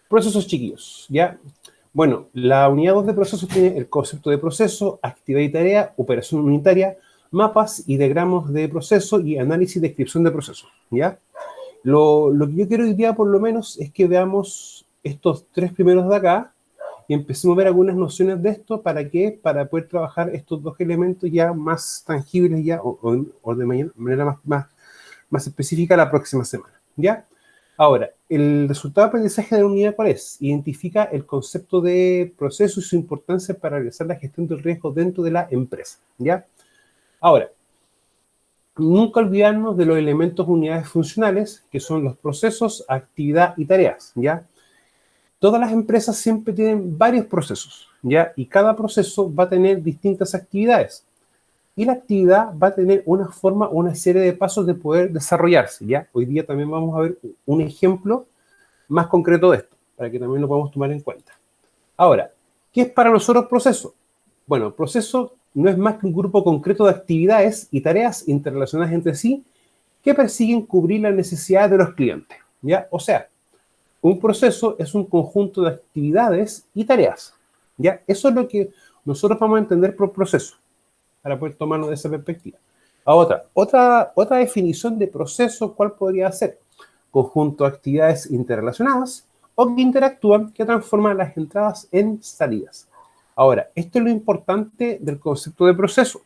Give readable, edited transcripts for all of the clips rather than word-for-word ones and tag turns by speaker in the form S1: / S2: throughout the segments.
S1: Procesos, chiquillos, ¿ya? Bueno, la unidad 2 de procesos tiene el concepto de proceso, actividad y tarea, operación unitaria, mapas y diagramas de proceso y análisis y descripción de procesos, ¿ya? Lo que yo quiero hoy día, por lo menos, es que veamos estos tres primeros de acá y empecemos a ver algunas nociones de esto. ¿Para qué? Para poder trabajar estos dos elementos ya más tangibles ya, o de manera más específica la próxima semana, ¿ya? Ahora, el resultado de aprendizaje de la unidad, ¿cuál es? Identifica el concepto de proceso y su importancia para realizar la gestión del riesgo dentro de la empresa, ¿ya? Ahora, nunca olvidarnos de los elementos unidades funcionales, que son los procesos, actividad y tareas, ¿ya? Todas las empresas siempre tienen varios procesos, ¿ya? Y cada proceso va a tener distintas actividades. Y la actividad va a tener una forma, una serie de pasos de poder desarrollarse, ¿ya? Hoy día también vamos a ver un ejemplo más concreto de esto, para que también lo podamos tomar en cuenta. Ahora, ¿qué es para nosotros proceso? Bueno, proceso no es más que un grupo concreto de actividades y tareas interrelacionadas entre sí que persiguen cubrir las necesidades de los clientes, ¿ya? O sea, un proceso es un conjunto de actividades y tareas, ¿ya? Eso es lo que nosotros vamos a entender por proceso, para poder tomarlo de esa perspectiva. Otra definición de proceso, ¿cuál podría ser? Conjunto de actividades interrelacionadas o que interactúan, que transforman las entradas en salidas. Ahora, esto es lo importante del concepto de proceso,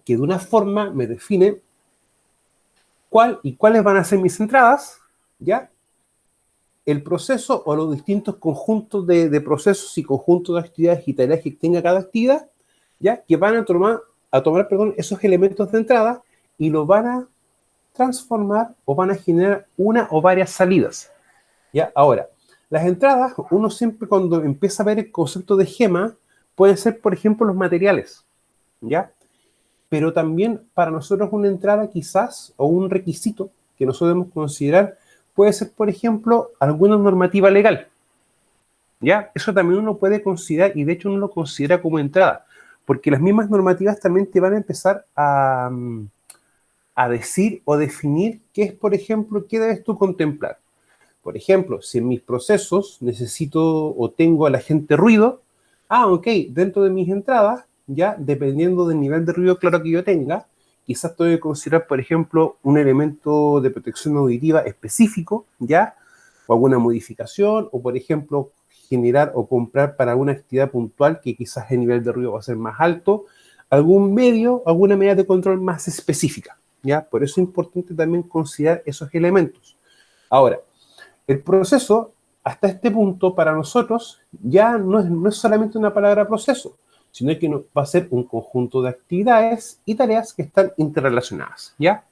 S1: que de una forma me define cuál y cuáles van a ser mis entradas, ¿ya? El proceso o los distintos conjuntos de procesos y conjuntos de actividades y tareas que tenga cada actividad, ¿ya? Que van a tomar esos elementos de entrada y los van a transformar o van a generar una o varias salidas, ¿ya? Ahora, las entradas, uno siempre cuando empieza a ver el concepto de gema, pueden ser, por ejemplo, los materiales, ¿ya? Pero también para nosotros una entrada quizás, o un requisito que nosotros debemos considerar, puede ser, por ejemplo, alguna normativa legal, ¿ya? Eso también uno puede considerar, y de hecho uno lo considera como entrada, porque las mismas normativas también te van a empezar a decir o definir qué es, por ejemplo, qué debes tú contemplar. Por ejemplo, si en mis procesos necesito o tengo al agente ruido, ok, dentro de mis entradas, ya, dependiendo del nivel de ruido claro que yo tenga, quizás tengo que considerar, por ejemplo, un elemento de protección auditiva específico, ya, o alguna modificación, o por ejemplo, generar o comprar para una actividad puntual que quizás el nivel de ruido va a ser más alto, algún medio, alguna medida de control más específica, ya. Por eso es importante también considerar esos elementos. Ahora, el proceso, hasta este punto, para nosotros, ya no es solamente una palabra proceso, sino que va a ser un conjunto de actividades y tareas que están interrelacionadas, ¿ya?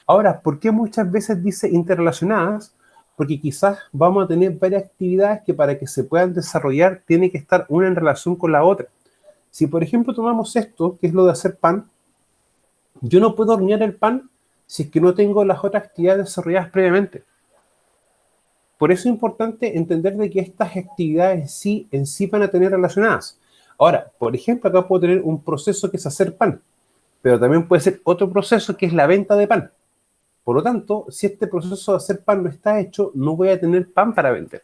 S1: Ahora, ¿por qué muchas veces dice interrelacionadas? Porque quizás vamos a tener varias actividades que para que se puedan desarrollar tiene que estar una en relación con la otra. Si, por ejemplo, tomamos esto, que es lo de hacer pan, yo no puedo hornear el pan si es que no tengo las otras actividades desarrolladas previamente. Por eso es importante entender de que estas actividades en sí van a tener relacionadas. Ahora, por ejemplo, acá puedo tener un proceso que es hacer pan, pero también puede ser otro proceso que es la venta de pan. Por lo tanto, si este proceso de hacer pan no está hecho, no voy a tener pan para vender,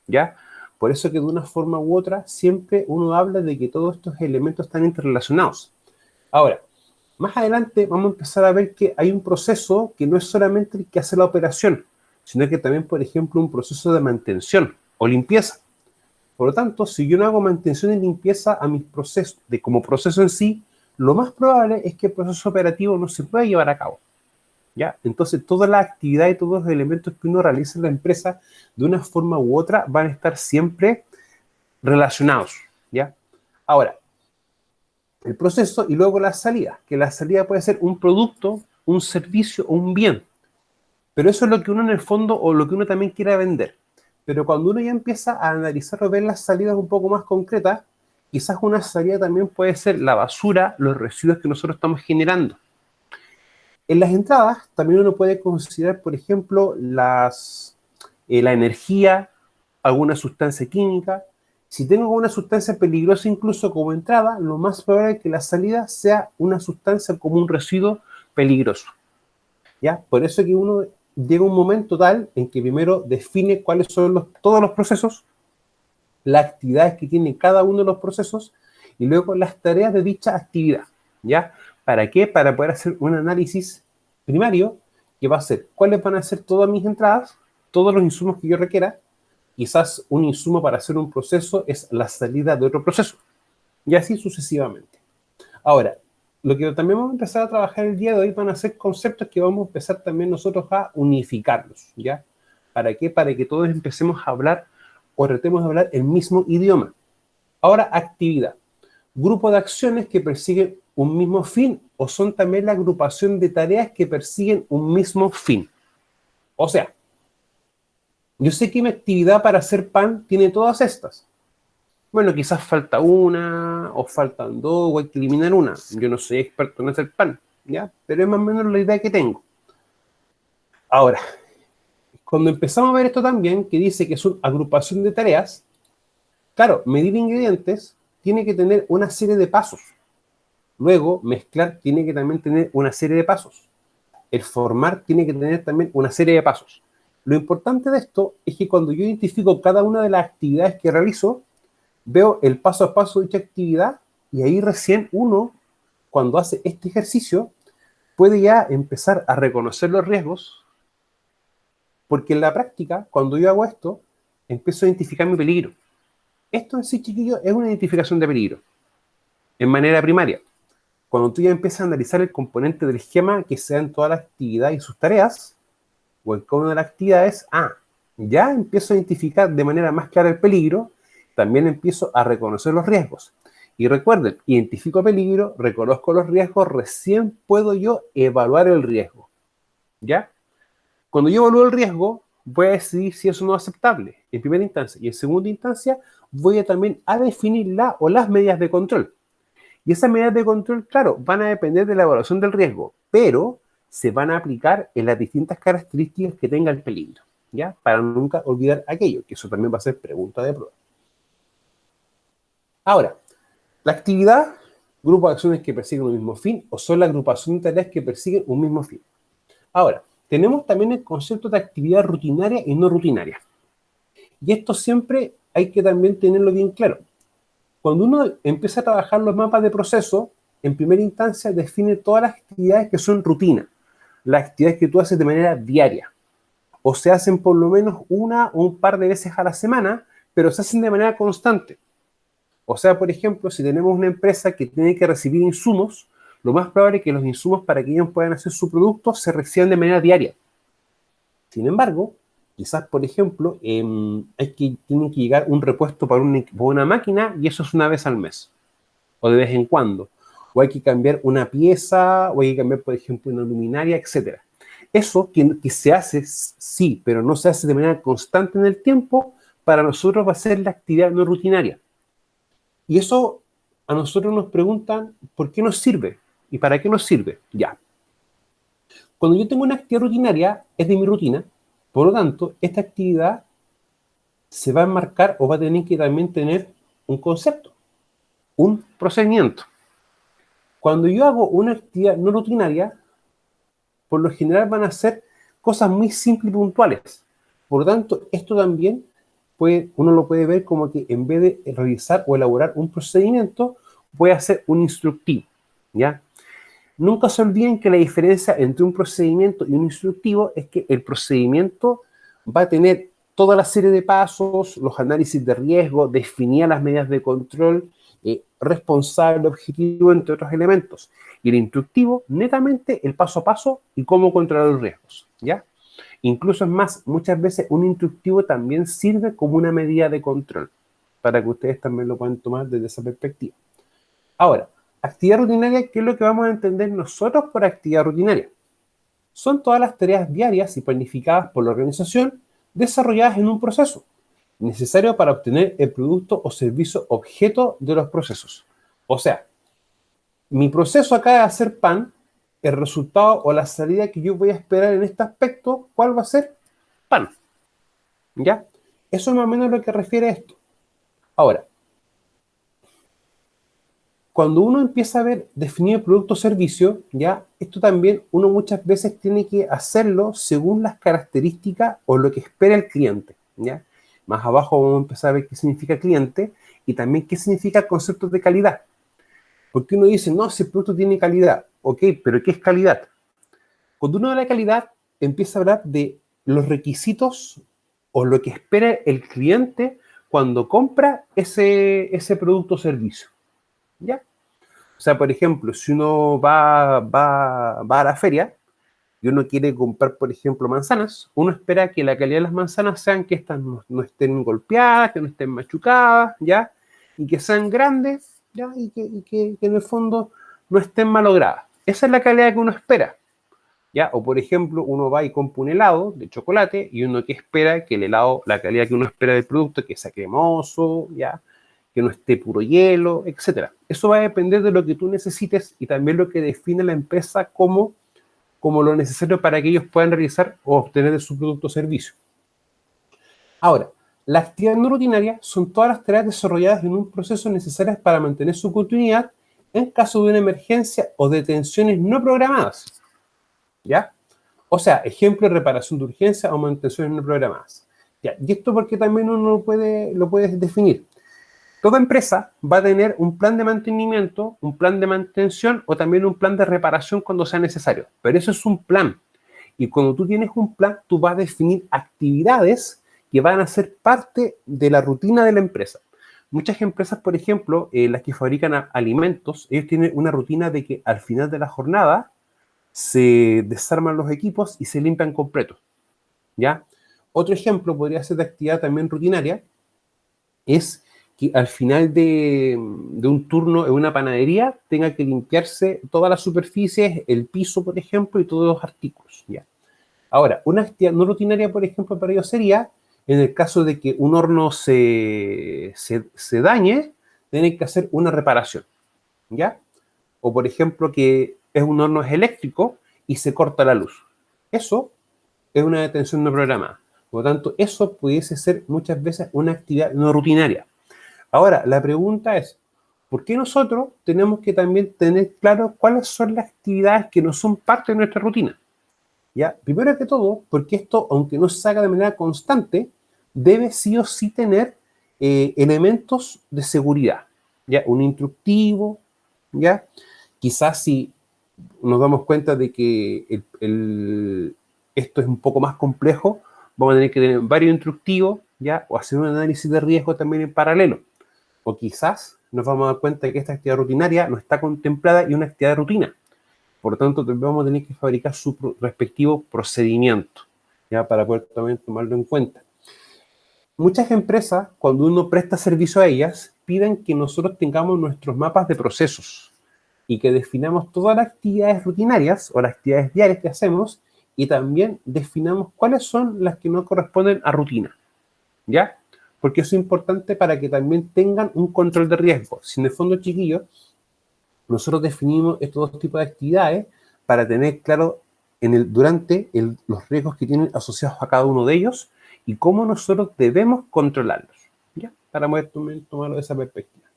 S1: ¿ya? Por eso que de una forma u otra siempre uno habla de que todos estos elementos están interrelacionados. Ahora, más adelante vamos a empezar a ver que hay un proceso que no es solamente el que hace la operación, sino que también, por ejemplo, un proceso de mantención o limpieza. Por lo tanto, si yo no hago mantención y limpieza a mis procesos, como proceso en sí, lo más probable es que el proceso operativo no se pueda llevar a cabo, ¿ya? Entonces, toda la actividad y todos los elementos que uno realiza en la empresa, de una forma u otra, van a estar siempre relacionados, ¿ya? Ahora, el proceso y luego la salida, que la salida puede ser un producto, un servicio o un bien. Pero eso es lo que uno en el fondo, o lo que uno también quiere vender. Pero cuando uno ya empieza a analizar o ver las salidas un poco más concretas, quizás una salida también puede ser la basura, los residuos que nosotros estamos generando. En las entradas también uno puede considerar, por ejemplo, la energía, alguna sustancia química. Si tengo una sustancia peligrosa incluso como entrada, lo más probable es que la salida sea una sustancia como un residuo peligroso, ¿ya? Por eso que uno llega un momento tal en que primero define cuáles son todos los procesos, las actividades que tiene cada uno de los procesos y luego las tareas de dicha actividad, ¿ya? ¿Para qué? Para poder hacer un análisis primario que va a ser cuáles van a ser todas mis entradas, todos los insumos que yo requiera. Quizás un insumo para hacer un proceso es la salida de otro proceso, y así sucesivamente. Ahora, lo que también vamos a empezar a trabajar el día de hoy van a ser conceptos que vamos a empezar también nosotros a unificarlos, ¿ya? ¿Para qué? Para que todos empecemos a hablar o tratemos de hablar el mismo idioma. Ahora, actividad. Grupo de acciones que persiguen un mismo fin o son también la agrupación de tareas que persiguen un mismo fin. O sea, yo sé que mi actividad para hacer pan tiene todas estas. Bueno, quizás falta una, o faltan dos, o hay que eliminar una. Yo no soy experto en hacer pan, ¿ya? Pero es más o menos la idea que tengo. Ahora, cuando empezamos a ver esto también, que dice que es una agrupación de tareas, claro, medir ingredientes tiene que tener una serie de pasos. Luego, mezclar tiene que también tener una serie de pasos. El formar tiene que tener también una serie de pasos. Lo importante de esto es que cuando yo identifico cada una de las actividades que realizo, veo el paso a paso de dicha actividad y ahí recién uno, cuando hace este ejercicio, puede ya empezar a reconocer los riesgos, porque en la práctica, cuando yo hago esto, empiezo a identificar mi peligro. Esto en sí, chiquillos, es una identificación de peligro, en manera primaria. Cuando tú ya empiezas a analizar el componente del esquema que sea en todas las actividades y sus tareas, o en cada una de las actividades, ya empiezo a identificar de manera más clara el peligro, también empiezo a reconocer los riesgos. Y recuerden, identifico peligro, reconozco los riesgos, recién puedo yo evaluar el riesgo. ¿Ya? Cuando yo evalúo el riesgo, voy a decidir si eso no es aceptable, en primera instancia. Y en segunda instancia, voy a también a definir la o las medidas de control. Y esas medidas de control, claro, van a depender de la evaluación del riesgo, pero se van a aplicar en las distintas características que tenga el peligro, ¿ya? Para nunca olvidar aquello, que eso también va a ser pregunta de prueba. Ahora, la actividad, grupo de acciones que persiguen un mismo fin, o son la agrupación de tareas que persiguen un mismo fin. Ahora, tenemos también el concepto de actividad rutinaria y no rutinaria. Y esto siempre hay que también tenerlo bien claro. Cuando uno empieza a trabajar los mapas de proceso, en primera instancia define todas las actividades que son rutina, las actividades que tú haces de manera diaria, o se hacen por lo menos una o un par de veces a la semana, pero se hacen de manera constante. O sea, por ejemplo, si tenemos una empresa que tiene que recibir insumos, lo más probable es que los insumos para que ellos puedan hacer su producto se reciban de manera diaria. Sin embargo, quizás, por ejemplo, tiene que llegar un repuesto para una máquina y eso es una vez al mes, o de vez en cuando. O hay que cambiar una pieza, o hay que cambiar, por ejemplo, una luminaria, etc. Eso que se hace, sí, pero no se hace de manera constante en el tiempo, para nosotros va a ser la actividad no rutinaria. Y eso a nosotros nos preguntan, ¿por qué nos sirve? ¿Y para qué nos sirve? Ya. Cuando yo tengo una actividad rutinaria, es de mi rutina, por lo tanto, esta actividad se va a enmarcar o va a tener que también tener un concepto, un procedimiento. Cuando yo hago una actividad no rutinaria, por lo general van a ser cosas muy simples y puntuales. Por lo tanto, esto también uno lo puede ver como que en vez de realizar o elaborar un procedimiento, puede hacer un instructivo, ¿ya? Nunca se olviden que la diferencia entre un procedimiento y un instructivo es que el procedimiento va a tener toda la serie de pasos, los análisis de riesgo, definir las medidas de control, responsable, objetivo, entre otros elementos. Y el instructivo, netamente, el paso a paso y cómo controlar los riesgos, ¿ya? Incluso es más, muchas veces un instructivo también sirve como una medida de control, para que ustedes también lo puedan tomar desde esa perspectiva. Ahora, actividad rutinaria, ¿qué es lo que vamos a entender nosotros por actividad rutinaria? Son todas las tareas diarias y planificadas por la organización desarrolladas en un proceso, necesario para obtener el producto o servicio objeto de los procesos. O sea, mi proceso acá de hacer pan, el resultado o la salida que yo voy a esperar en este aspecto, ¿cuál va a ser? Pan. ¿Ya? Eso es más o menos lo que refiere a esto. Ahora, cuando uno empieza a ver definir producto o servicio, ya, esto también uno muchas veces tiene que hacerlo según las características o lo que espera el cliente, ¿ya? Más abajo vamos a empezar a ver qué significa cliente y también qué significa el concepto de calidad. Porque uno dice, no, si el producto tiene calidad, ok, pero ¿qué es calidad? Cuando uno habla de calidad, empieza a hablar de los requisitos o lo que espera el cliente cuando compra ese producto o servicio, ¿ya? O sea, por ejemplo, si uno va a la feria y uno quiere comprar, por ejemplo, manzanas, uno espera que la calidad de las manzanas sean que estas no estén golpeadas, que no estén machucadas, ¿ya? Y que sean grandes, ¿ya? Y que en el fondo no estén malogradas. Esa es la calidad que uno espera, ¿ya? O, por ejemplo, uno va y compra un helado de chocolate y uno que espera que el helado, la calidad que uno espera del producto, que sea cremoso, ¿ya? Que no esté puro hielo, etcétera. Eso va a depender de lo que tú necesites y también lo que define la empresa como lo necesario para que ellos puedan realizar o obtener de su producto o servicio. Ahora, las actividades no rutinarias son todas las tareas desarrolladas en un proceso necesarias para mantener su continuidad en caso de una emergencia o de tensiones no programadas, ¿ya? O sea, ejemplo, reparación de urgencia o manutenciones no programadas. ¿Ya? Y esto porque también uno lo puede definir. Toda empresa va a tener un plan de mantenimiento, un plan de mantención o también un plan de reparación cuando sea necesario. Pero eso es un plan. Y cuando tú tienes un plan, tú vas a definir actividades que van a ser parte de la rutina de la empresa. Muchas empresas, por ejemplo, las que fabrican alimentos, ellos tienen una rutina de que al final de la jornada se desarman los equipos y se limpian completos, ¿ya? Otro ejemplo podría ser de actividad también rutinaria, es que al final de un turno en una panadería tenga que limpiarse todas las superficies, el piso, por ejemplo, y todos los artículos, ¿ya? Ahora, una actividad no rutinaria, por ejemplo, para ellos sería, en el caso de que un horno se dañe, tienen que hacer una reparación, ¿ya? O, por ejemplo, que un horno es eléctrico y se corta la luz. Eso es una detención no programada. Por lo tanto, eso pudiese ser muchas veces una actividad no rutinaria. Ahora, la pregunta es, ¿por qué nosotros tenemos que también tener claro cuáles son las actividades que no son parte de nuestra rutina? ¿Ya? Primero que todo, porque esto, aunque no se haga de manera constante, debe sí o sí tener elementos de seguridad, ¿ya? Un instructivo, ¿ya? Quizás si nos damos cuenta de que esto es un poco más complejo, vamos a tener que tener varios instructivos, ¿ya? O hacer un análisis de riesgo también en paralelo. O quizás nos vamos a dar cuenta de que esta actividad rutinaria no está contemplada y una actividad de rutina. Por lo tanto, vamos a tener que fabricar su respectivo procedimiento, ¿ya? Para poder también tomarlo en cuenta. Muchas empresas, cuando uno presta servicio a ellas, piden que nosotros tengamos nuestros mapas de procesos y que definamos todas las actividades rutinarias o las actividades diarias que hacemos y también definamos cuáles son las que no corresponden a rutina, ¿ya? Porque eso es importante para que también tengan un control de riesgo. Si en el fondo, chiquillos, nosotros definimos estos dos tipos de actividades para tener claro los riesgos que tienen asociados a cada uno de ellos y cómo nosotros debemos controlarlos, ¿ya? Para poder tomarlo de esa perspectiva.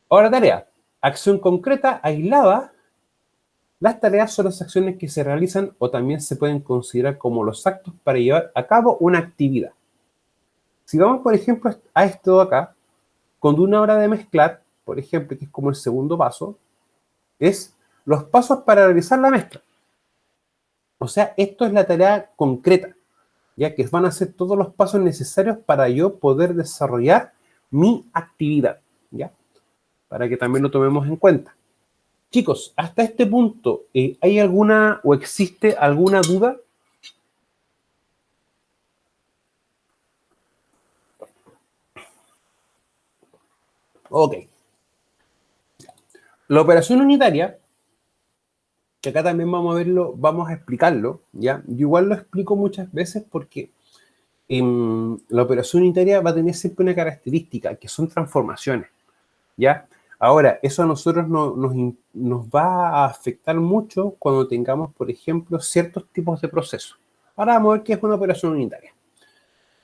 S1: Ahora, tarea. Acción concreta, aislada. Las tareas son las acciones que se realizan o también se pueden considerar como los actos para llevar a cabo una actividad. Si vamos, por ejemplo, a esto de acá, cuando una hora de mezclar, por ejemplo, que es como el segundo paso, es los pasos para realizar la mezcla. O sea, esto es la tarea concreta, ya que van a ser todos los pasos necesarios para yo poder desarrollar mi actividad, ¿ya? Para que también lo tomemos en cuenta. Chicos, hasta este punto, ¿hay alguna o existe alguna duda? Ok. La operación unitaria, que acá también vamos a verlo, vamos a explicarlo, ¿ya? Yo igual lo explico muchas veces porque la operación unitaria va a tener siempre una característica, que son transformaciones, ¿ya? Ahora, eso a nosotros nos va a afectar mucho cuando tengamos, por ejemplo, ciertos tipos de procesos. Ahora vamos a ver qué es una operación unitaria.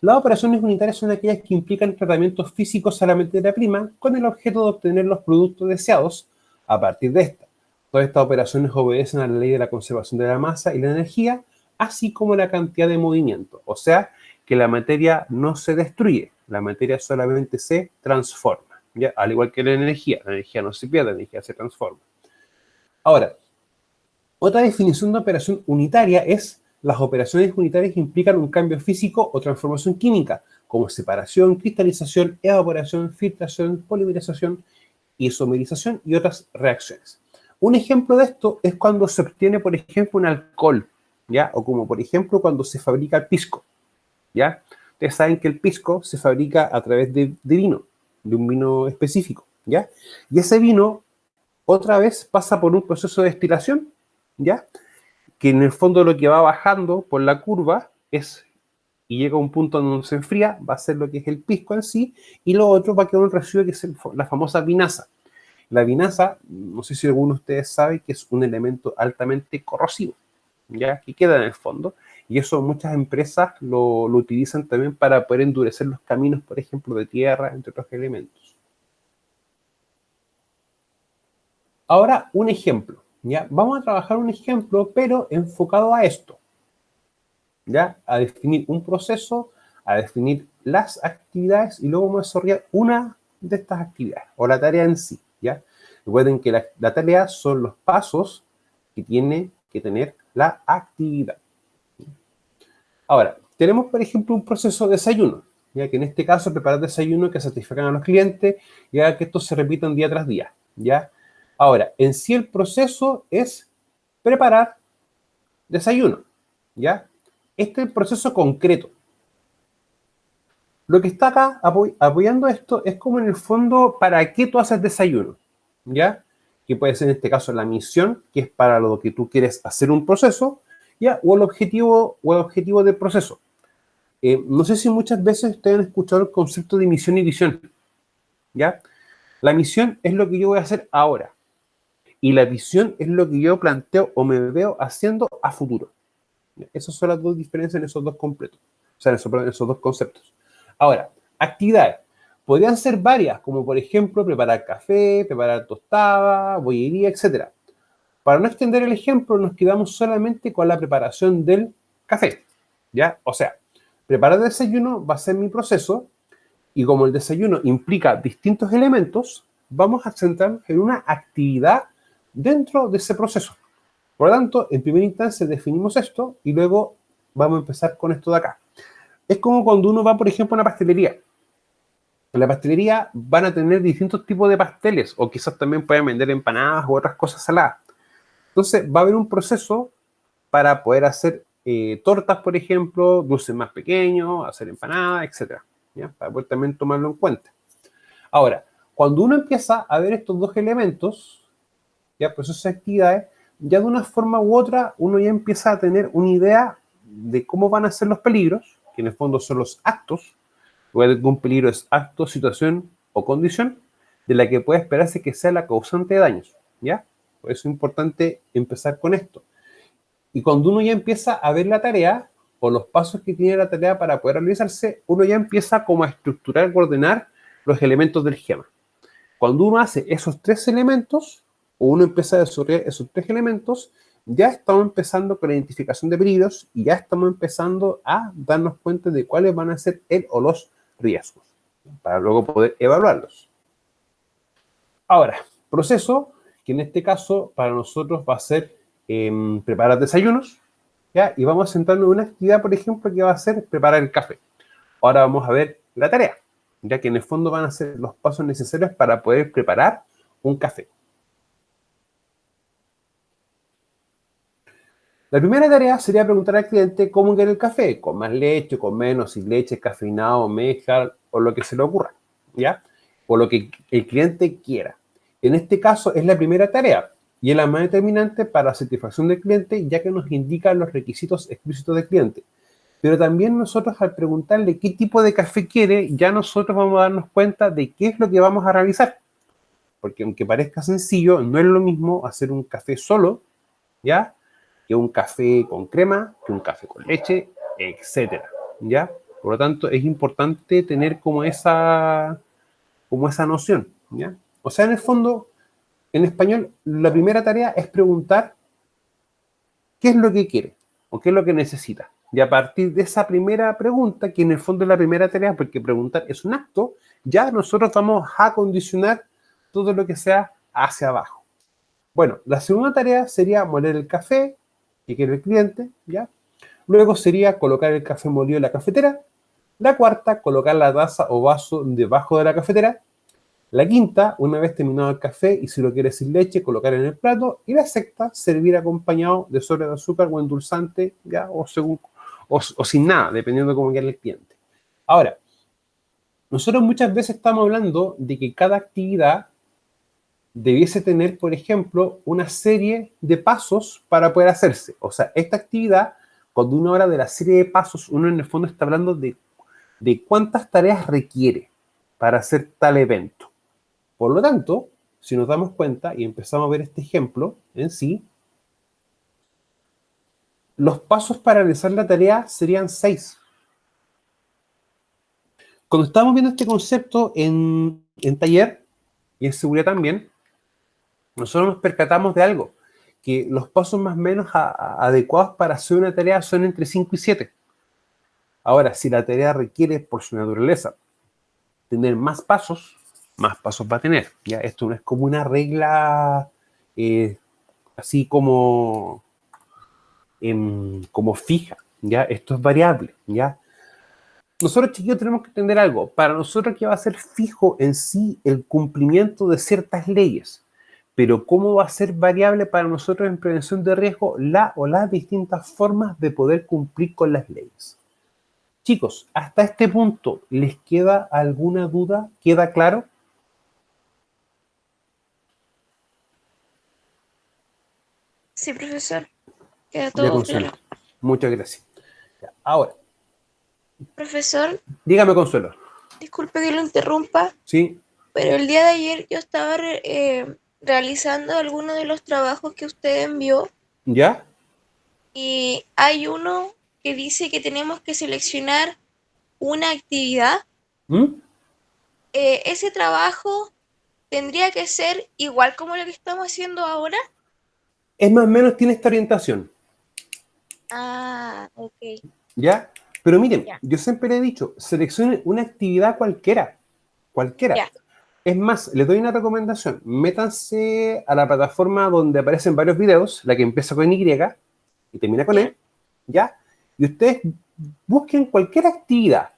S1: Las operaciones unitarias son aquellas que implican tratamientos físicos a la materia prima con el objeto de obtener los productos deseados A partir de esta, todas estas operaciones obedecen a la ley de la conservación de la masa y la energía, así como la cantidad de movimiento. O sea, que la materia no se destruye, la materia solamente se transforma, ¿ya? Al igual que la energía no se pierde, la energía se transforma. Ahora, otra definición de operación unitaria es: las operaciones unitarias implican un cambio físico o transformación química, como separación, cristalización, evaporación, filtración, polimerización, isomerización y otras reacciones. Un ejemplo de esto es cuando se obtiene, por ejemplo, un alcohol, ¿ya? O como, por ejemplo, cuando se fabrica el pisco, ¿ya? Ustedes saben que el pisco se fabrica a través de vino, de un vino específico, ¿ya? Y ese vino, otra vez, pasa por un proceso de destilación, ¿ya? Que en el fondo lo que va bajando por la curva es, y llega a un punto donde se enfría, va a ser lo que es el pisco en sí, y lo otro va a quedar un residuo que es la famosa vinaza. La vinaza, no sé si alguno de ustedes sabe que es un elemento altamente corrosivo, ¿ya? Que queda en el fondo, y eso muchas empresas lo utilizan también para poder endurecer los caminos, por ejemplo, de tierra, entre otros elementos. Ahora, un ejemplo, ¿ya? Vamos a trabajar un ejemplo, pero enfocado a esto, ¿ya? A definir un proceso, a definir las actividades, y luego vamos a desarrollar una de estas actividades, o la tarea en sí, ¿ya? Recuerden que la tarea son los pasos que tiene que tener la actividad. Ahora, tenemos, por ejemplo, un proceso de desayuno, ya que en este caso preparar desayuno que satisfagan a los clientes y haga que estos se repitan día tras día, ¿ya? Ahora, en sí el proceso es preparar desayuno, ¿ya? Este es el proceso concreto. Lo que está acá apoyando esto es como en el fondo para qué tú haces desayuno, ¿ya? Que puede ser en este caso la misión, que es para lo que tú quieres hacer un proceso, ¿ya? O el objetivo del proceso. No sé si muchas veces ustedes han escuchado el concepto de misión y visión, ¿ya? La misión es lo que yo voy a hacer ahora, y la visión es lo que yo planteo o me veo haciendo a futuro. Esas son las dos diferencias en esos dos completos, o sea, en esos dos conceptos. Ahora, actividades. Podrían ser varias, como por ejemplo preparar café, preparar tostada, bollería, etc. Para no extender el ejemplo, nos quedamos solamente con la preparación del café, ¿ya? O sea, preparar el desayuno va a ser mi proceso, y como el desayuno implica distintos elementos, vamos a centrarnos en una actividad dentro de ese proceso. Por lo tanto, en primera instancia definimos esto y luego vamos a empezar con esto de acá. Es como cuando uno va, por ejemplo, a una pastelería. En la pastelería van a tener distintos tipos de pasteles, o quizás también pueden vender empanadas u otras cosas saladas. Entonces, va a haber un proceso para poder hacer tortas, por ejemplo, dulces más pequeños, hacer empanadas, etc. ¿Ya? Para poder también tomarlo en cuenta. Ahora, cuando uno empieza a ver estos dos elementos, ya procesos y actividades, ya de una forma u otra uno ya empieza a tener una idea de cómo van a ser los peligros, que en el fondo son los actos. Luego de que un peligro es acto, situación o condición de la que puede esperarse que sea la causante de daños, ¿ya? Por eso es importante empezar con esto. Y cuando uno ya empieza a ver la tarea o los pasos que tiene la tarea para poder realizarse, uno ya empieza como a estructurar, ordenar los elementos del esquema. Cuando uno hace esos tres elementos, o uno empieza a desarrollar esos tres elementos, ya estamos empezando con la identificación de peligros y ya estamos empezando a darnos cuenta de cuáles van a ser el o los riesgos, para luego poder evaluarlos. Ahora, proceso que en este caso para nosotros va a ser preparar desayunos, ¿ya? Y vamos a centrarnos en una actividad, por ejemplo, que va a ser preparar el café. Ahora vamos a ver la tarea, ya que en el fondo van a ser los pasos necesarios para poder preparar un café. La primera tarea sería preguntar al cliente cómo quiere el café, con más leche, con menos, sin leche, cafeinado, mezcla, o lo que se le ocurra, ¿ya? O lo que el cliente quiera. En este caso es la primera tarea y es la más determinante para la satisfacción del cliente, ya que nos indica los requisitos explícitos del cliente. Pero también nosotros, al preguntarle qué tipo de café quiere, ya nosotros vamos a darnos cuenta de qué es lo que vamos a realizar. Porque aunque parezca sencillo, no es lo mismo hacer un café solo, ¿ya? Que un café con crema, que un café con leche, etcétera, ¿ya? Por lo tanto, es importante tener como esa noción, ¿ya? O sea, en el fondo, en español, la primera tarea es preguntar qué es lo que quiere o qué es lo que necesita. Y a partir de esa primera pregunta, que en el fondo es la primera tarea, porque preguntar es un acto, ya nosotros vamos a condicionar todo lo que sea hacia abajo. Bueno, la segunda tarea sería moler el café que quiere el cliente, ¿ya? Luego sería colocar el café molido en la cafetera. La cuarta, colocar la taza o vaso debajo de la cafetera. La quinta, una vez terminado el café y si lo quiere sin leche, colocar en el plato. Y la sexta, servir acompañado de sobre de azúcar o endulzante, ¿ya? O sin nada, dependiendo de cómo quiera el cliente. Ahora, nosotros muchas veces estamos hablando de que cada actividad debiese tener, por ejemplo, una serie de pasos para poder hacerse. O sea, esta actividad, cuando uno habla de la serie de pasos, uno en el fondo está hablando de cuántas tareas requiere para hacer tal evento. Por lo tanto, si nos damos cuenta y empezamos a ver este ejemplo en sí, los pasos para realizar la tarea serían 6. Cuando estábamos viendo este concepto en taller y en seguridad también, nosotros nos percatamos de algo, que los pasos más o menos adecuados para hacer una tarea son entre 5 y 7. Ahora, si la tarea requiere, por su naturaleza, tener más pasos va a tener. ¿Ya? Esto no es como una regla así como fija, ¿ya? Esto es variable, ¿ya? Nosotros, chiquillos, tenemos que entender algo. Para nosotros que va a ser fijo en sí el cumplimiento de ciertas leyes, pero cómo va a ser variable para nosotros en prevención de riesgo las distintas formas de poder cumplir con las leyes. Chicos, hasta este punto, ¿les queda alguna duda? ¿Queda claro?
S2: Sí, profesor, queda
S1: Ya,
S2: todo
S1: Consuelo.
S2: claro.
S1: Muchas gracias. Ya, ahora,
S2: Profesor,
S1: dígame, Consuelo.
S2: disculpe que lo interrumpa,
S1: ¿Sí?
S2: pero el día de ayer yo estaba realizando algunos de los trabajos que usted envió
S1: ¿Ya?
S2: y hay uno que dice que tenemos que seleccionar una actividad.
S1: ¿Mm?
S2: Ese trabajo tendría que ser igual como lo que estamos haciendo ahora.
S1: Es más o menos tiene esta orientación.
S2: Ah, ok,
S1: ¿Ya? Pero miren,
S2: ya,
S1: yo siempre le he dicho, seleccionen una actividad cualquiera. Cualquiera.
S2: ya,
S1: Es más, les doy una recomendación. Métanse a la plataforma donde aparecen varios videos, la que empieza con Y y termina con
S2: ya,
S1: E, ¿ya? Y ustedes busquen cualquier actividad.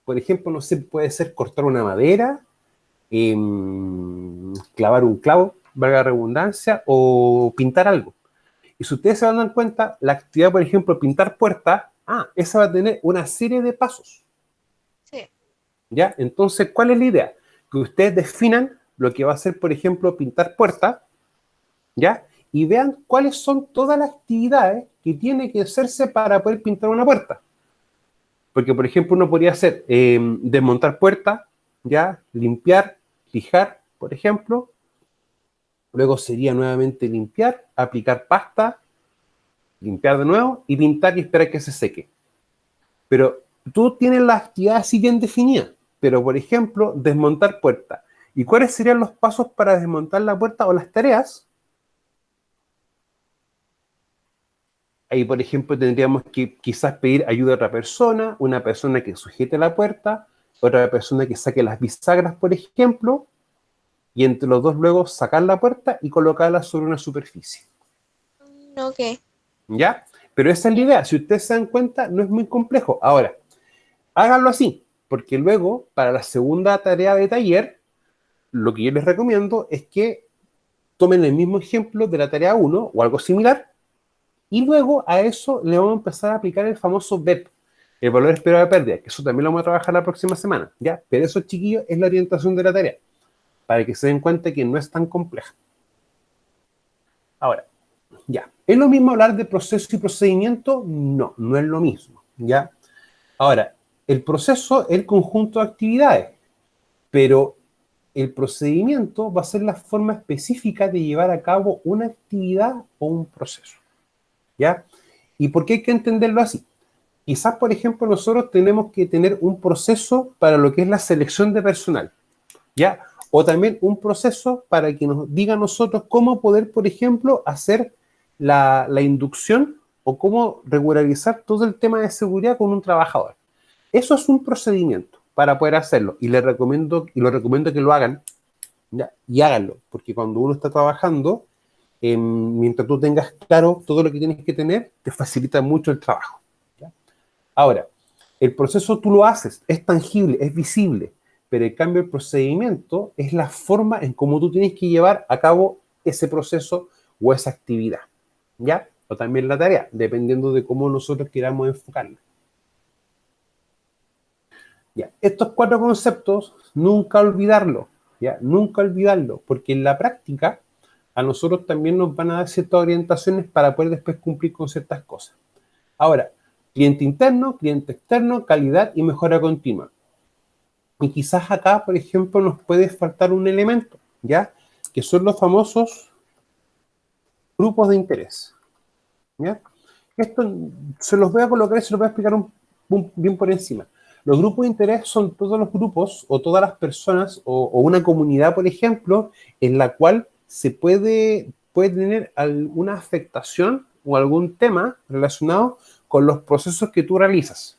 S1: Por ejemplo, no sé, puede ser cortar una madera, clavar un clavo, valga la redundancia, o pintar algo. Y si ustedes se van a dar cuenta, la actividad, por ejemplo, pintar puertas, esa va a tener una serie de pasos.
S2: sí.
S1: ¿Ya? Entonces, ¿cuál es la idea? Que ustedes definan lo que va a ser, por ejemplo, pintar puertas, ¿ya? Y vean cuáles son todas las actividades que tiene que hacerse para poder pintar una puerta. Porque, por ejemplo, uno podría hacer desmontar puertas, ¿ya? Limpiar, lijar, por ejemplo. Luego sería nuevamente limpiar, aplicar pasta, limpiar de nuevo y pintar y esperar que se seque. Pero tú tienes las actividades así bien definidas. Pero, por ejemplo, desmontar puerta. ¿Y cuáles serían los pasos para desmontar la puerta o las tareas? Ahí, por ejemplo, tendríamos que quizás pedir ayuda a otra persona, una persona que sujete la puerta, otra persona que saque las bisagras, por ejemplo, y entre los dos luego sacar la puerta y colocarla sobre una superficie.
S2: Ok,
S1: ¿Ya? Pero esa es la
S2: ya,
S1: idea. Si ustedes se dan cuenta, no es muy complejo. Ahora, háganlo así, porque luego, para la segunda tarea de taller, lo que yo les recomiendo es que tomen el mismo ejemplo de la tarea 1 o algo similar, y luego a eso le vamos a empezar a aplicar el famoso VEP, el valor esperado de pérdida, que eso también lo vamos a trabajar la próxima semana, ¿ya? Pero eso, chiquillos, es la orientación de la tarea, para que se den cuenta que no es tan compleja. Ahora, ya, ¿es lo mismo hablar de proceso y procedimiento? No, no es lo mismo, ¿ya? Ahora, el proceso es el conjunto de actividades, pero el procedimiento va a ser la forma específica de llevar a cabo una actividad o un proceso, ¿ya? ¿Y por qué hay que entenderlo así? Quizás, por ejemplo, nosotros tenemos que tener un proceso para lo que es la selección de personal, ¿ya? O también un proceso para que nos diga a nosotros cómo poder, por ejemplo, hacer la inducción o cómo regularizar todo el tema de seguridad con un trabajador. Eso es un procedimiento para poder hacerlo y lo recomiendo que lo hagan, ¿ya? Y háganlo, porque cuando uno está trabajando, mientras tú tengas claro todo lo que tienes que tener, te facilita mucho el trabajo, ¿ya? Ahora, el proceso tú lo haces, es tangible, es visible, pero en cambio el procedimiento es la forma en cómo tú tienes que llevar a cabo ese proceso o esa actividad, ¿ya? O también la tarea, dependiendo de cómo nosotros queramos enfocarla. ¿Ya? Estos 4 conceptos, nunca olvidarlo, ¿ya? Nunca olvidarlo, porque en la práctica a nosotros también nos van a dar ciertas orientaciones para poder después cumplir con ciertas cosas. Ahora, cliente interno, cliente externo, calidad y mejora continua. Y quizás acá, por ejemplo, nos puede faltar un elemento, ¿ya? Que son los famosos grupos de interés, ¿ya? Esto se los voy a colocar y se los voy a explicar bien por encima. Los grupos de interés son todos los grupos o todas las personas o una comunidad, por ejemplo, en la cual se puede tener alguna afectación o algún tema relacionado con los procesos que tú realizas.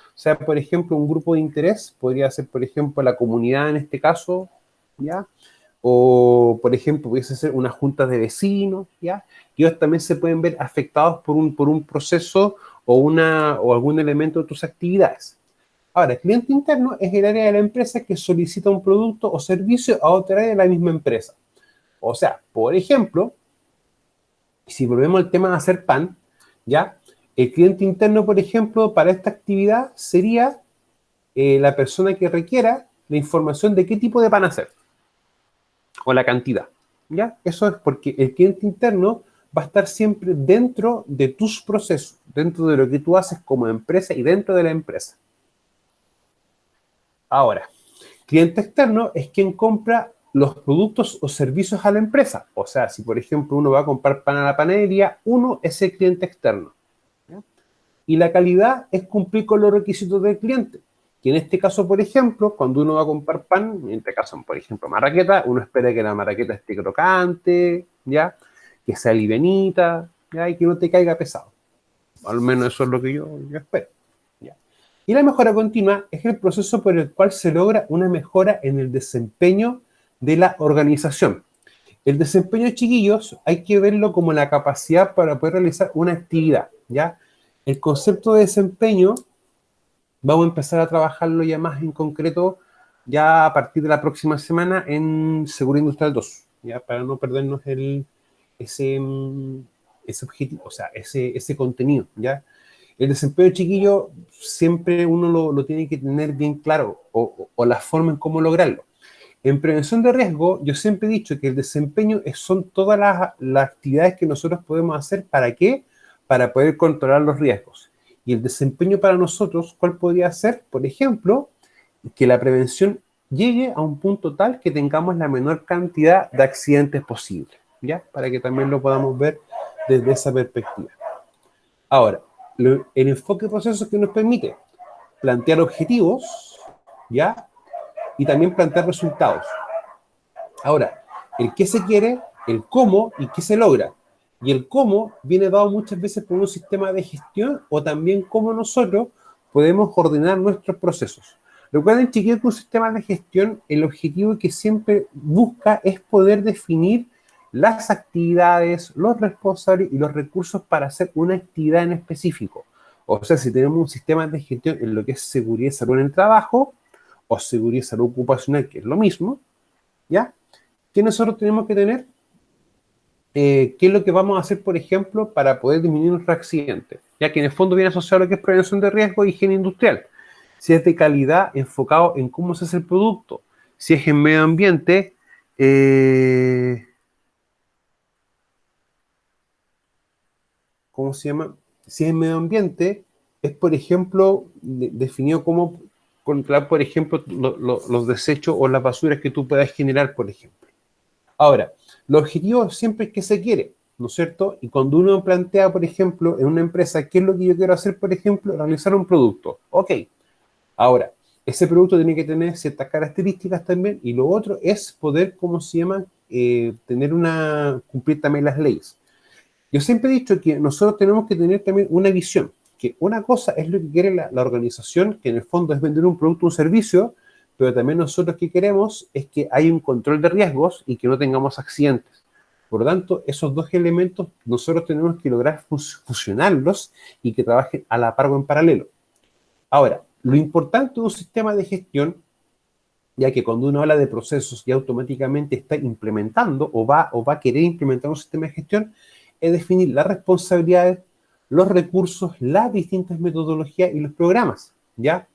S1: O sea, por ejemplo, un grupo de interés podría ser, por ejemplo, la comunidad en este caso, ¿ya? O, por ejemplo, pudiese ser una junta de vecinos, ¿ya? Y ellos también se pueden ver afectados por un proceso o algún elemento de tus actividades. Ahora, el cliente interno es el área de la empresa que solicita un producto o servicio a otra área de la misma empresa. O sea, por ejemplo, si volvemos al tema de hacer pan, ¿ya? El cliente interno, por ejemplo, para esta actividad sería la persona que requiera la información de qué tipo de pan hacer o la cantidad, ¿ya? Eso es porque el cliente interno va a estar siempre dentro de tus procesos, dentro de lo que tú haces como empresa y dentro de la empresa. Ahora, cliente externo es quien compra los productos o servicios a la empresa. O sea, si por ejemplo uno va a comprar pan a la panadería, uno es el cliente externo, ¿ya? Y la calidad es cumplir con los requisitos del cliente. Que en este caso, por ejemplo, cuando uno va a comprar pan, en este caso, por ejemplo, marraqueta, uno espera que la marraqueta esté crocante, ¿ya? Que sea livianita, ¿ya? Y que no te caiga pesado. Al menos eso es lo que yo espero, ¿ya? Y la mejora continua es el proceso por el cual se logra una mejora en el desempeño de la organización. El desempeño, chiquillos, hay que verlo como la capacidad para poder realizar una actividad, ¿ya? El concepto de desempeño vamos a empezar a trabajarlo ya más en concreto ya a partir de la próxima semana en Seguridad Industrial 2, ya para no perdernos ese objetivo, o sea, ese contenido, ¿ya? El desempeño, chiquillo, siempre uno lo tiene que tener bien claro o la forma en cómo lograrlo. En prevención de riesgo, yo siempre he dicho que el desempeño son todas las actividades que nosotros podemos hacer. ¿Para qué? Para poder controlar los riesgos. Y el desempeño para nosotros, ¿cuál podría ser? Por ejemplo, que la prevención llegue a un punto tal que tengamos la menor cantidad de accidentes posible, ¿ya? Para que también lo podamos ver desde esa perspectiva. Ahora, el enfoque de procesos que nos permite plantear objetivos, ¿ya? Y también plantear resultados. Ahora, el qué se quiere, el cómo y qué se logra. Y el cómo viene dado muchas veces por un sistema de gestión o también cómo nosotros podemos ordenar nuestros procesos. Recuerden, chiquillos, que un sistema de gestión, el objetivo que siempre busca es poder definir las actividades, los responsables y los recursos para hacer una actividad en específico. O sea, si tenemos un sistema de gestión en lo que es seguridad y salud en el trabajo, o seguridad y salud ocupacional, que es lo mismo, ¿ya? ¿Qué nosotros tenemos que tener? ¿Qué es lo que vamos a hacer, por ejemplo, para poder disminuir nuestros accidentes? Ya que en el fondo viene asociado a lo que es prevención de riesgo y higiene industrial. Si es de calidad, enfocado en cómo se hace el producto. Si es en medio ambiente, ¿cómo se llama? Si es en medio ambiente, es, por ejemplo, definido como controlar, por ejemplo, los desechos o las basuras que tú puedas generar, por ejemplo. Ahora, los objetivos siempre es que se quiere, ¿no es cierto? Y cuando uno plantea, por ejemplo, en una empresa, ¿qué es lo que yo quiero hacer, por ejemplo? Realizar un producto. Ok. Ahora, ese producto tiene que tener ciertas características también, y lo otro es poder, ¿cómo se llama? Cumplir también las leyes. Yo siempre he dicho que nosotros tenemos que tener también una visión, que una cosa es lo que quiere la organización, que en el fondo es vender un producto o un servicio, pero también nosotros que queremos es que haya un control de riesgos y que no tengamos accidentes. Por lo tanto, esos dos elementos nosotros tenemos que lograr fusionarlos y que trabajen a la par o en paralelo. Ahora, lo importante de un sistema de gestión, ya que cuando uno habla de procesos y automáticamente está implementando o va a querer implementar un sistema de gestión, es definir las responsabilidades, los recursos, las distintas metodologías y los programas, ¿ya?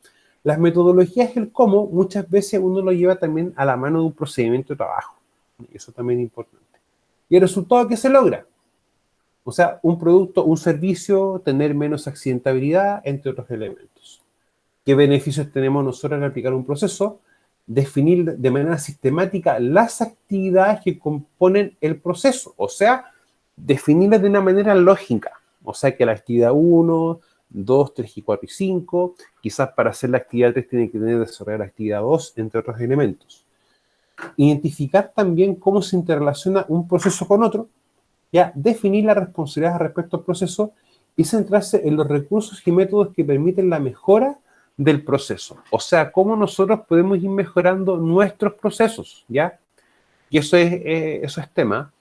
S1: Las metodologías y el cómo muchas veces uno lo lleva también a la mano de un procedimiento de trabajo. Eso también es importante. ¿Y el resultado que se logra? O sea, un producto, un servicio, tener menos accidentabilidad, entre otros elementos. ¿Qué beneficios tenemos nosotros al aplicar un proceso? Definir de manera sistemática las actividades que componen el proceso, o sea, definirlas de una manera lógica, o sea, que la actividad 1, 2, 3 y 4 y 5, quizás para hacer la actividad 3 tiene que tener desarrollar la actividad 2, entre otros elementos. Identificar también cómo se interrelaciona un proceso con otro, ya definir las responsabilidades respecto al proceso y centrarse en los recursos y métodos que permiten la mejora del proceso. O sea, cómo nosotros podemos ir mejorando nuestros procesos, ¿ya? Y eso es tema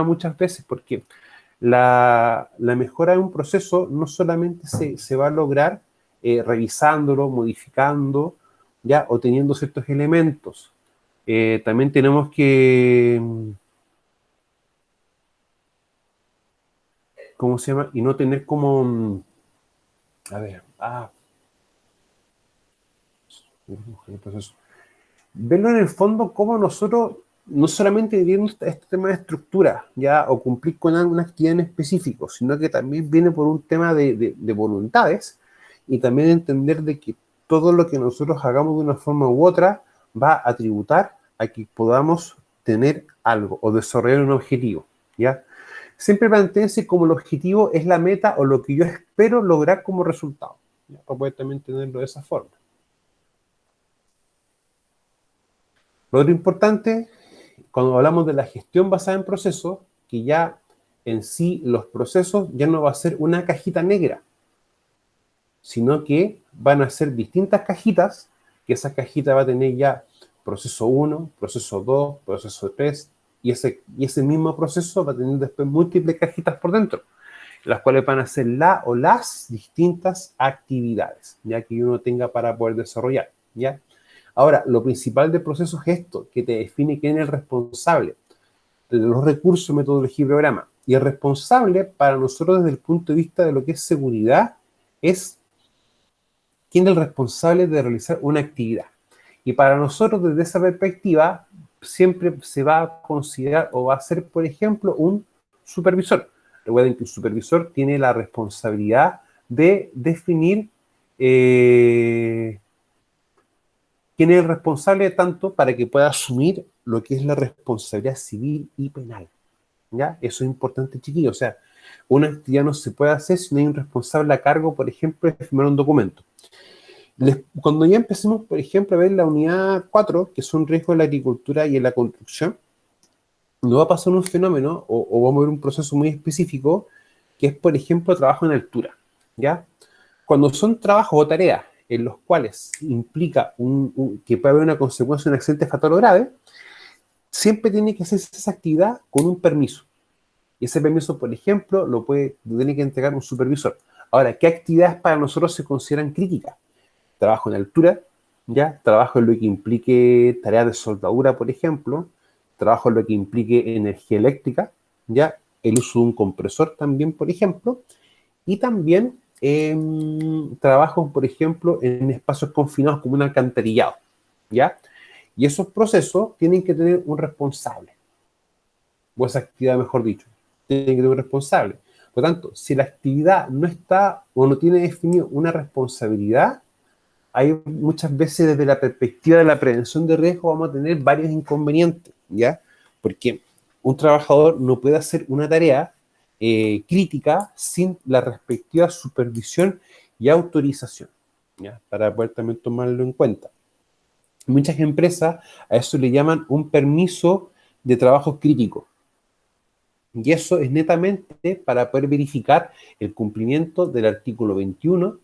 S1: muchas veces porque la mejora de un proceso no solamente se va a lograr revisándolo, modificando, ¿ya? O teniendo ciertos elementos. También tenemos que, ¿cómo se llama? Y no tener como, a ver, el proceso. Verlo en el fondo como nosotros, no solamente viendo este tema de estructura, ya, o cumplir con alguna actividad en específico, sino que también viene por un tema de voluntades, y también entender de que todo lo que nosotros hagamos de una forma u otra va a tributar a que podamos tener algo o desarrollar un objetivo, ¿ya? Siempre plantéense como el objetivo es la meta o lo que yo espero lograr como resultado, ¿ya? Para poder también tenerlo de esa forma. Lo otro importante, cuando hablamos de la gestión basada en procesos, que ya en sí los procesos ya no va a ser una cajita negra, sino que van a ser distintas cajitas, que esa cajita va a tener ya proceso 1, proceso 2, proceso 3, y ese mismo proceso va a tener después múltiples cajitas por dentro, las cuales van a ser la o las distintas actividades, ya que uno tenga para poder desarrollar, ¿ya? Ahora, lo principal del proceso es esto, que te define quién es el responsable de los recursos, metodología y programa. Y el responsable para nosotros desde el punto de vista de lo que es seguridad es quién es el responsable de realizar una actividad. Y para nosotros desde esa perspectiva siempre se va a considerar o va a ser, por ejemplo, un supervisor. Recuerden que un supervisor tiene la responsabilidad de definir quién es el responsable tanto para que pueda asumir lo que es la responsabilidad civil y penal, ¿ya? Eso es importante, chiquillos. O sea, una actividad no se puede hacer si no hay un responsable a cargo, por ejemplo, de firmar un documento. Cuando ya empecemos, por ejemplo, a ver la unidad 4, que son riesgos en la agricultura y en la construcción, nos va a pasar un fenómeno, o vamos a ver un proceso muy específico, que es, por ejemplo, trabajo en altura, ¿ya? Cuando son trabajos o tareas en los cuales implica que puede haber una consecuencia de un accidente fatal o grave, siempre tiene que hacerse esa actividad con un permiso. Y ese permiso, por ejemplo, lo tiene que entregar un supervisor. Ahora, ¿qué actividades para nosotros se consideran críticas? Trabajo en altura, ¿ya? Trabajo en lo que implique tareas de soldadura, por ejemplo. Trabajo en lo que implique energía eléctrica, ¿ya? El uso de un compresor también, por ejemplo. Y también trabajos, por ejemplo, en espacios confinados como un alcantarillado, ¿ya? Y esos procesos tienen que tener un responsable, o esa actividad, mejor dicho, tiene que tener un responsable. Por lo tanto, si la actividad no está o no tiene definido una responsabilidad, hay muchas veces desde la perspectiva de la prevención de riesgo vamos a tener varios inconvenientes, ¿ya? Porque un trabajador no puede hacer una tarea crítica sin la respectiva supervisión y autorización. ¿ya? Para poder también tomarlo en cuenta. Muchas empresas a eso le llaman un permiso de trabajo crítico. Y eso es netamente para poder verificar el cumplimiento del artículo 21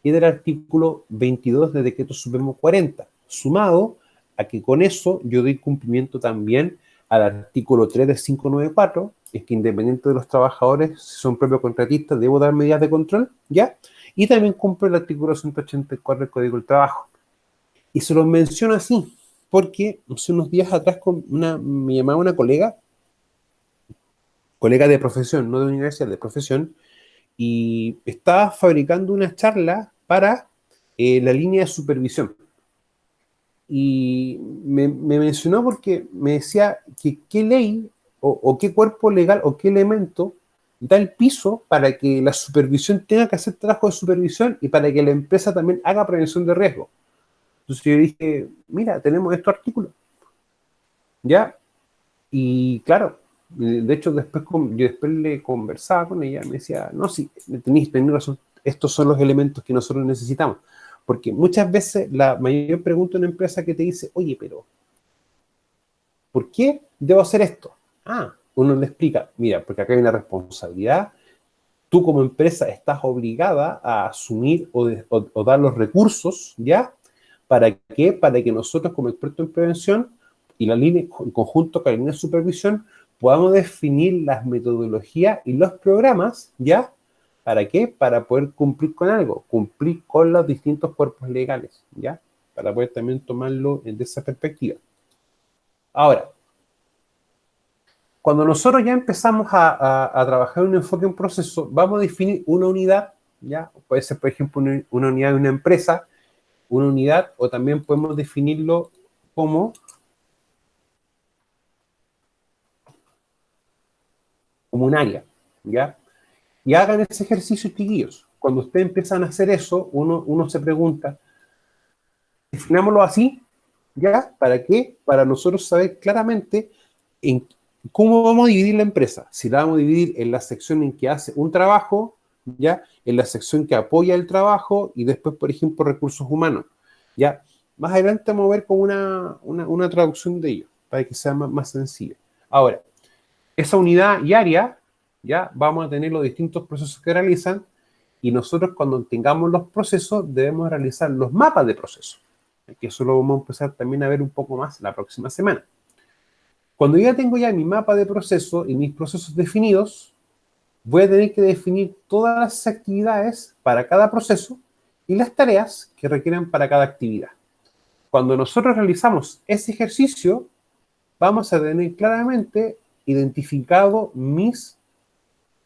S1: y del artículo 22 del Decreto Supremo 40, sumado a que con eso yo doy cumplimiento también al artículo 3 del 594, es que independiente de los trabajadores, si son propios contratistas, debo dar medidas de control, ¿ya? Y también cumple el artículo 184 del Código del Trabajo. Y se lo menciono así, porque hace unos días atrás me llamaba una colega de profesión, no de universidad, de profesión, y estaba fabricando una charla para la línea de supervisión. Y me mencionó porque me decía que qué ley o qué cuerpo legal o qué elemento da el piso para que la supervisión tenga que hacer trabajo de supervisión y para que la empresa también haga prevención de riesgo. Entonces yo dije, mira, tenemos estos artículos, ¿ya? Y claro, de hecho yo después le conversaba con ella, me decía, no, sí, tenéis razón, estos son los elementos que nosotros necesitamos. Porque muchas veces la mayor pregunta de una empresa que te dice, oye, pero ¿por qué debo hacer esto? Ah, uno le explica, mira, porque acá hay una responsabilidad, tú como empresa estás obligada a asumir o dar los recursos, ¿ya? ¿Para qué? Para que nosotros como expertos en prevención y la línea, en conjunto con la línea de supervisión, podamos definir las metodologías y los programas, ¿ya? ¿Para qué? Para poder cumplir con algo, cumplir con los distintos cuerpos legales, ¿ya? Para poder también tomarlo desde esa perspectiva. Ahora, cuando nosotros ya empezamos a trabajar en un enfoque, un proceso, vamos a definir una unidad, ¿ya? Puede ser, por ejemplo, una unidad de una empresa, una unidad, o también podemos definirlo como un área, ¿ya? Y hagan ese ejercicio, chiquillos. Cuando ustedes empiezan a hacer eso, uno se pregunta, definámoslo así, ¿ya? ¿Para qué? Para nosotros saber claramente en cómo vamos a dividir la empresa. Si la vamos a dividir en la sección en que hace un trabajo, ¿ya? En la sección que apoya el trabajo y después, por ejemplo, recursos humanos, ¿ya? Más adelante vamos a ver como una traducción de ello, para que sea más sencillo. Ahora, esa unidad y área, ya vamos a tener los distintos procesos que realizan y nosotros cuando tengamos los procesos debemos realizar los mapas de procesos, que eso lo vamos a empezar también a ver un poco más la próxima semana. Cuando ya tengo ya mi mapa de proceso y mis procesos definidos, voy a tener que definir todas las actividades para cada proceso y las tareas que requieren para cada actividad. Cuando nosotros realizamos ese ejercicio, vamos a tener claramente identificado mis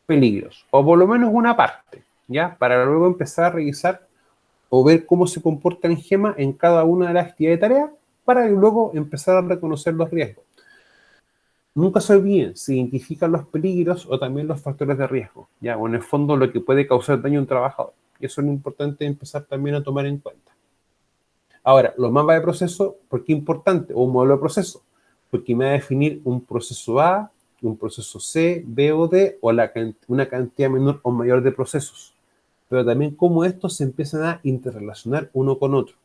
S1: peligros, o por lo menos una parte, ¿ya? Para luego empezar a revisar o ver cómo se comporta el gema en cada una de las actividades de tarea, para luego empezar a reconocer los riesgos. Nunca se olviden, se identifican los peligros o también los factores de riesgo, ¿ya? O en el fondo lo que puede causar daño a un trabajador. Y eso es lo importante empezar también a tomar en cuenta. Ahora, los mapas de proceso, ¿por qué es importante? O un modelo de proceso, porque me va a definir un proceso A, un proceso C, B o D, o una cantidad menor o mayor de procesos. Pero también cómo estos se empiezan a interrelacionar uno con otro,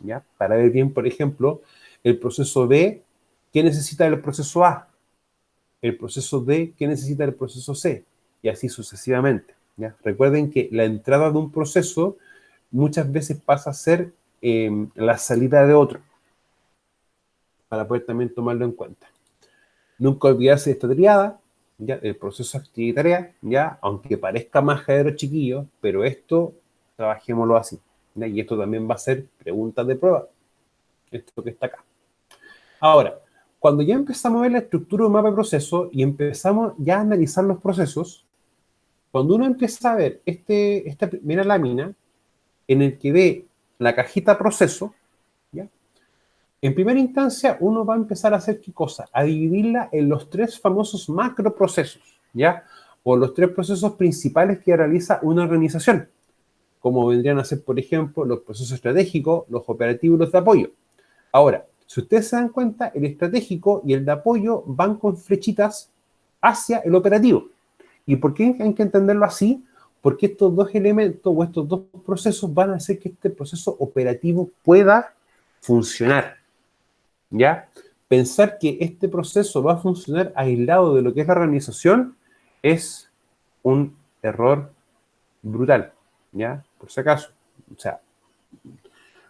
S1: ¿ya? Para ver bien, por ejemplo, el proceso B, ¿qué necesita el proceso A? El proceso D, ¿qué necesita el proceso C? Y así sucesivamente, ¿ya? Recuerden que la entrada de un proceso muchas veces pasa a ser la salida de otro, para poder también tomarlo en cuenta. Nunca olvidarse de esta triada, ¿ya? El proceso actividad y tarea, ¿ya? Aunque parezca majadero chiquillo, pero esto trabajémoslo así, ¿ya? Y esto también va a ser preguntas de prueba, esto que está acá. Ahora, cuando ya empezamos a ver la estructura de un mapa de proceso y empezamos ya a analizar los procesos, cuando uno empieza a ver esta primera lámina en el que ve la cajita proceso, ¿ya? En primera instancia, uno va a empezar a hacer ¿qué cosa? A dividirla en los tres famosos macroprocesos, ¿ya? O los tres procesos principales que realiza una organización, como vendrían a ser, por ejemplo, los procesos estratégicos, los operativos y los de apoyo. Ahora, si ustedes se dan cuenta, el estratégico y el de apoyo van con flechitas hacia el operativo. ¿Y por qué hay que entenderlo así? Porque estos dos elementos o estos dos procesos van a hacer que este proceso operativo pueda funcionar, ¿ya? Pensar que este proceso va a funcionar aislado de lo que es la organización es un error brutal, ¿ya? Por si acaso. O sea,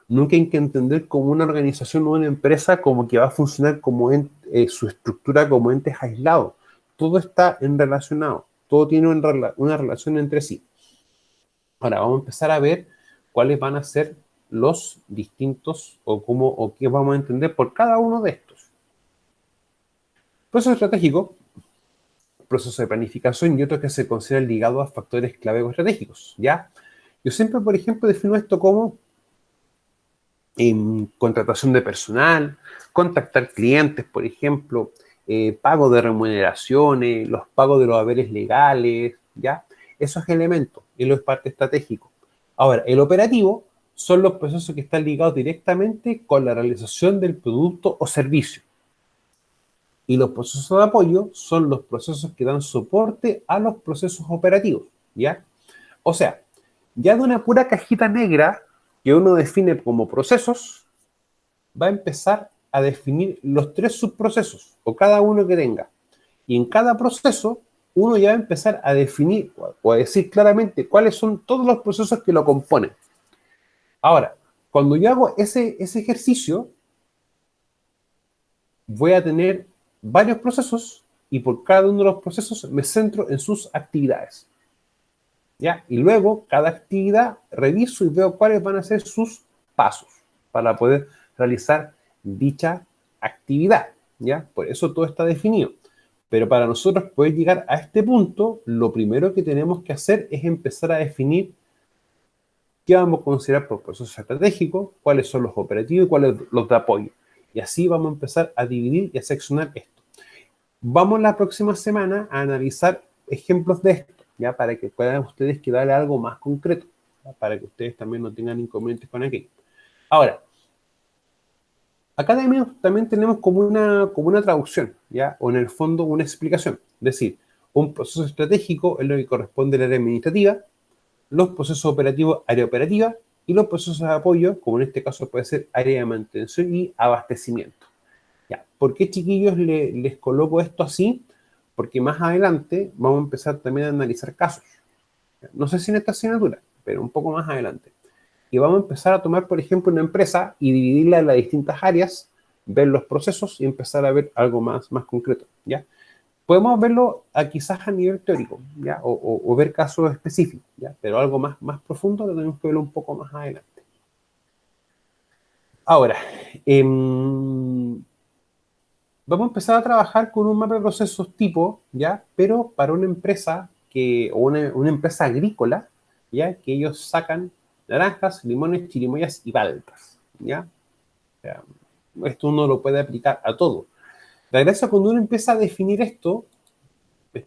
S1: nunca hay que entender como una organización o una empresa como que va a funcionar como su estructura como entes aislados. Todo está en relacionado, todo tiene una relación entre sí. Ahora vamos a empezar a ver cuáles van a ser los distintos o cómo o qué vamos a entender por cada uno de estos. Proceso estratégico, proceso de planificación y otros que se consideran ligados a factores clave o estratégicos, ¿ya? Yo siempre, por ejemplo, defino esto como contratación de personal, contactar clientes, por ejemplo, pago de remuneraciones, los pagos de los haberes legales, ¿ya? Esos elementos, y lo es parte estratégico. Ahora, el operativo son los procesos que están ligados directamente con la realización del producto o servicio. Y los procesos de apoyo son los procesos que dan soporte a los procesos operativos, ¿ya? O sea, ya de una pura cajita negra que uno define como procesos, va a empezar a definir los 3 subprocesos, o cada uno que tenga. Y en cada proceso, uno ya va a empezar a definir o a decir claramente cuáles son todos los procesos que lo componen. Ahora, cuando yo hago ese ejercicio, voy a tener varios procesos y por cada uno de los procesos me centro en sus actividades. ¿Ya? Y luego, cada actividad, reviso y veo cuáles van a ser sus pasos para poder realizar dicha actividad, ¿ya? Por eso todo está definido. Pero para nosotros poder llegar a este punto, lo primero que tenemos que hacer es empezar a definir qué vamos a considerar por procesos estratégicos, cuáles son los operativos y cuáles los de apoyo. Y así vamos a empezar a dividir y a seccionar esto. Vamos la próxima semana a analizar ejemplos de esto, ya para que puedan ustedes quedarle algo más concreto, ¿ya? Para que ustedes también no tengan inconvenientes con aquello. Ahora, acá también tenemos como una traducción, ¿ya? O en el fondo una explicación. Es decir, un proceso estratégico es lo que corresponde al área administrativa, los procesos operativos, área operativa, y los procesos de apoyo, como en este caso puede ser área de mantención y abastecimiento. Ya. ¿Por qué, chiquillos, les coloco esto así? Porque más adelante vamos a empezar también a analizar casos. No sé si en esta asignatura, pero un poco más adelante. Y vamos a empezar a tomar, por ejemplo, una empresa y dividirla en las distintas áreas, ver los procesos y empezar a ver algo más concreto, ¿ya? Podemos verlo quizás a nivel teórico, ¿ya? O ver casos específicos, ¿ya? Pero algo más profundo lo tenemos que verlo un poco más adelante. Ahora, vamos a empezar a trabajar con un mapa de procesos tipo, ¿ya? Pero para una empresa o una empresa agrícola, ¿ya? Que ellos sacan naranjas, limones, chirimoyas y paltas, ¿ya? O sea, esto uno lo puede aplicar a todo. La gracia cuando uno empieza a definir esto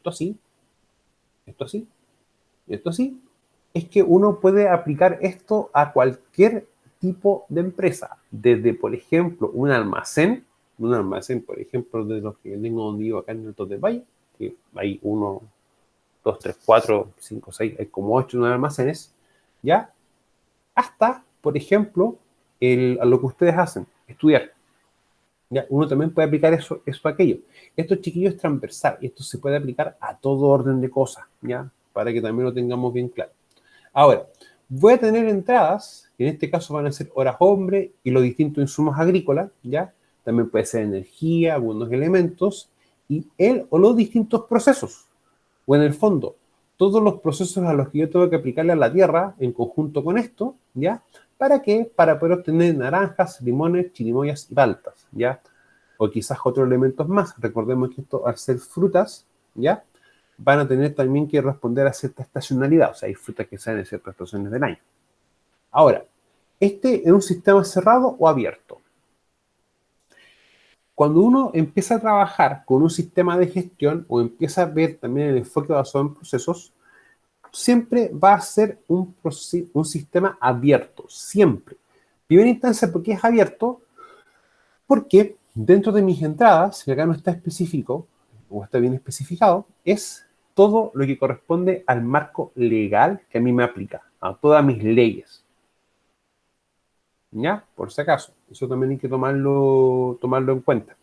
S1: así, esto así, esto así, es que uno puede aplicar esto a cualquier tipo de empresa, desde, por ejemplo, un almacén, por ejemplo, de los que tengo donde vivo acá en el de Valle, que hay 1, 2, 3, 4, 5, 6, hay como 8 almacenes, ¿ya? Hasta, por ejemplo, a lo que ustedes hacen, estudiar. ¿Ya? Uno también puede aplicar eso a aquello. Esto, chiquillos, es transversal y esto se puede aplicar a todo orden de cosas, ¿ya? Para que también lo tengamos bien claro. Ahora, voy a tener entradas, que en este caso van a ser horas hombre y los distintos insumos agrícolas, ¿ya? También puede ser energía, algunos elementos, y los distintos procesos. O en el fondo, todos los procesos a los que yo tengo que aplicarle a la tierra en conjunto con esto, ¿ya? ¿Para qué? Para poder obtener naranjas, limones, chirimoyas y paltas, ¿ya? O quizás otros elementos más. Recordemos que esto, al ser frutas, ¿ya? Van a tener también que responder a cierta estacionalidad. O sea, hay frutas que salen en ciertas estaciones del año. Ahora, ¿este es un sistema cerrado o abierto? Cuando uno empieza a trabajar con un sistema de gestión o empieza a ver también el enfoque basado en procesos, siempre va a ser un sistema abierto, siempre. Primera instancia, ¿por qué es abierto? Porque dentro de mis entradas, que acá no está específico, o está bien especificado, es todo lo que corresponde al marco legal que a mí me aplica, a todas mis leyes. ¿Ya? Por si acaso. Eso también hay que tomarlo en cuenta.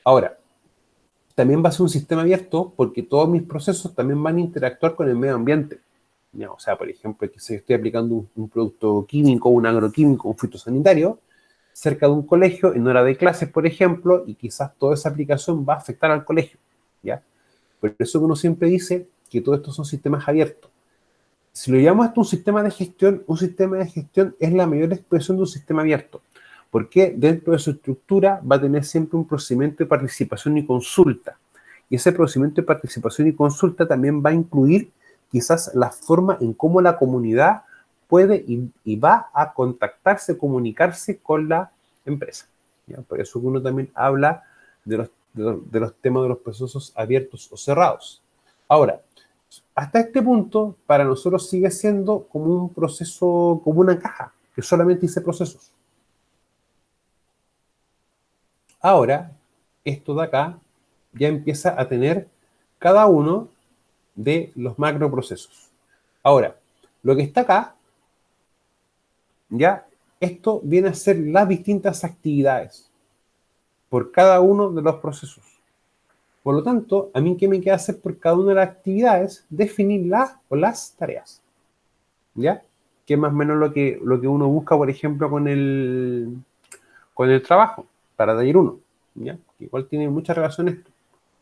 S1: Ahora, también va a ser un sistema abierto porque todos mis procesos también van a interactuar con el medio ambiente. ¿Ya? O sea, por ejemplo, que si estoy aplicando un producto químico, un agroquímico, un fitosanitario, cerca de un colegio, en hora de clases, por ejemplo, y quizás toda esa aplicación va a afectar al colegio. ¿Ya? Por eso uno siempre dice que todos estos son sistemas abiertos. Si lo llamamos esto un sistema de gestión es la mayor expresión de un sistema abierto, porque dentro de su estructura va a tener siempre un procedimiento de participación y consulta. Y ese procedimiento de participación y consulta también va a incluir quizás la forma en cómo la comunidad puede y va a contactarse, comunicarse con la empresa. ¿Ya? Por eso uno también habla de los temas de los procesos abiertos o cerrados. Ahora, hasta este punto, para nosotros sigue siendo como un proceso, como una caja, que solamente dice procesos. Ahora, esto de acá ya empieza a tener cada uno de los macroprocesos. Ahora, lo que está acá, ya, esto viene a ser las distintas actividades por cada uno de los procesos. Por lo tanto, a mí, ¿qué me queda hacer por cada una de las actividades? Definir las tareas. ¿Ya? Que es más o menos lo que uno busca, por ejemplo, con el trabajo, para taller 1. ¿Ya? Que igual tiene muchas relaciones.